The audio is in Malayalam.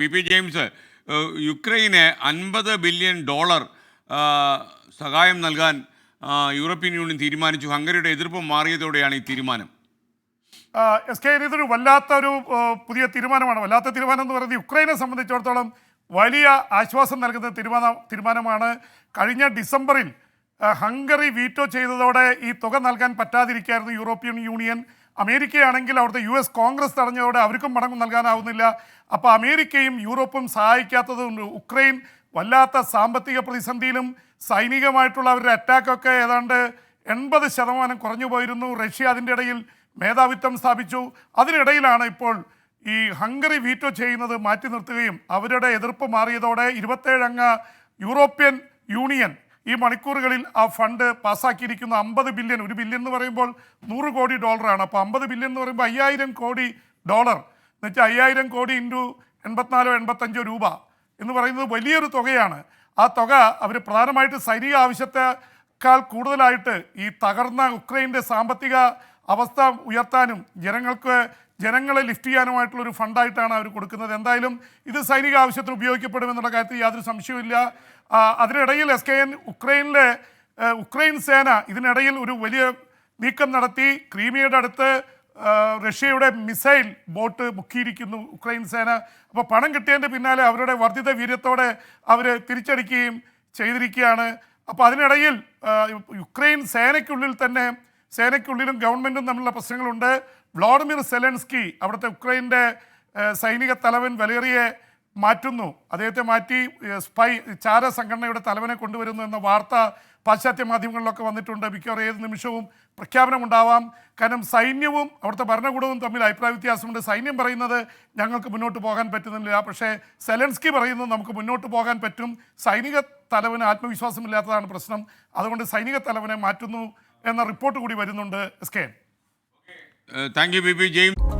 പി പി ജെയിംസ്, യുക്രൈന് $50 ബില്യൺ സഹായം നൽകാൻ യൂറോപ്യൻ യൂണിയൻ തീരുമാനിച്ചു. ഹംഗറിയുടെ എതിർപ്പ് മാറിയതോടെയാണ് ഈ തീരുമാനം. എസ് കെ, ഇതൊരു വല്ലാത്തൊരു പുതിയ തീരുമാനമാണ്. വല്ലാത്ത തീരുമാനം എന്ന് പറയുന്നത് യുക്രൈനെ സംബന്ധിച്ചിടത്തോളം വലിയ ആശ്വാസം നൽകുന്ന തീരുമാനമാണ്. കഴിഞ്ഞ ഡിസംബറിൽ ഹംഗറി വീറ്റോ ചെയ്തതോടെ ഈ തുക നൽകാൻ പറ്റാതിരിക്കുകയായിരുന്നു യൂറോപ്യൻ യൂണിയൻ. അമേരിക്കയാണെങ്കിൽ അവിടുത്തെ US കോൺഗ്രസ് തടഞ്ഞതോടെ അവർക്കും പണം നൽകാനാവുന്നില്ല. അപ്പോൾ അമേരിക്കയും യൂറോപ്പും സഹായിക്കാത്തതുകൊണ്ട് ഉക്രൈൻ വല്ലാത്ത സാമ്പത്തിക പ്രതിസന്ധിയിലും സൈനികമായിട്ടുള്ള അവരുടെ അറ്റാക്കൊക്കെ ഏതാണ്ട് 80% കുറഞ്ഞു പോയിരുന്നു. റഷ്യ അതിൻ്റെ ഇടയിൽ മേധാവിത്വം സ്ഥാപിച്ചു. അതിനിടയിലാണ് ഇപ്പോൾ ഈ ഹംഗറി വീറ്റോ ചെയ്യുന്നത് മാറ്റി നിർത്തുകയും അവരുടെ എതിർപ്പ് മാറിയതോടെ 27 അംഗ യൂറോപ്യൻ യൂണിയൻ ഈ മണിക്കൂറുകളിൽ ആ ഫണ്ട് പാസ്സാക്കിയിരിക്കുന്നു. 50 ബില്യൺ, $1 ബില്യൺ എന്ന് പറയുമ്പോൾ $100 കോടി. അപ്പോൾ 50 ബില്യൺ എന്ന് പറയുമ്പോൾ $5000 കോടി എന്ന് വെച്ചാൽ 5000 കോടി ഇൻറ്റു 84-85 രൂപ എന്ന് പറയുന്നത് വലിയൊരു തുകയാണ്. ആ തുക അവർ പ്രധാനമായിട്ട് സൈനിക ആവശ്യത്തെക്കാൾ കൂടുതലായിട്ട് ഈ തകർന്ന ഉക്രൈൻ്റെ സാമ്പത്തിക അവസ്ഥ ഉയർത്താനും ജനങ്ങളെ ലിഫ്റ്റ് ചെയ്യാനുമായിട്ടുള്ളൊരു ഫണ്ടായിട്ടാണ് അവർ കൊടുക്കുന്നത്. എന്തായാലും ഇത് സൈനിക ആവശ്യത്തിന് ഉപയോഗിക്കപ്പെടുമെന്നുള്ള കാര്യത്തിൽ യാതൊരു സംശയവുമില്ല. അതിനിടയിൽ ഉക്രൈൻ സേന ഇതിനിടയിൽ ഒരു വലിയ നീക്കം നടത്തി. ക്രീമിയയുടെ അടുത്ത് റഷ്യയുടെ മിസൈൽ ബോട്ട് മുക്കിയിരിക്കുന്നു ഉക്രൈൻ സേന. അപ്പോൾ പണം കിട്ടിയതിൻ്റെ പിന്നാലെ അവരുടെ വർദ്ധിത വീര്യത്തോടെ അവർ തിരിച്ചടിക്കുകയും ചെയ്തിരിക്കുകയാണ്. അപ്പോൾ അതിനിടയിൽ യുക്രൈൻ സേനയ്ക്കുള്ളിലും ഗവൺമെൻറ്റും തമ്മിലുള്ള പ്രശ്നങ്ങളുണ്ട്. വ്ളാഡിമിർ സെലൻസ്കി അവിടുത്തെ ഉക്രൈൻ്റെ സൈനിക തലവൻ വലേറിയെ മാറ്റുന്നു. അദ്ദേഹത്തെ മാറ്റി ചാര സംഘടനയുടെ തലവനെ കൊണ്ടുവരുന്നു എന്ന വാർത്ത പാശ്ചാത്യ മാധ്യമങ്ങളിലൊക്കെ വന്നിട്ടുണ്ട്. മിക്കവാറും ഏത് നിമിഷവും പ്രഖ്യാപനമുണ്ടാവാം. കാരണം സൈന്യവും അവിടുത്തെ ഭരണകൂടവും തമ്മിൽ അഭിപ്രായ വ്യത്യാസമുണ്ട്. സൈന്യം പറയുന്നത് ഞങ്ങൾക്ക് മുന്നോട്ട് പോകാൻ പറ്റുന്നില്ല, പക്ഷേ സെലൻസ്കി പറയുന്നത് നമുക്ക് മുന്നോട്ട് പോകാൻ പറ്റും. സൈനിക തലവന് ആത്മവിശ്വാസമില്ലാത്തതാണ് പ്രശ്നം. അതുകൊണ്ട് സൈനിക തലവനെ മാറ്റുന്നു എന്ന റിപ്പോർട്ട് കൂടി വരുന്നുണ്ട്. S K. Thank you P P James.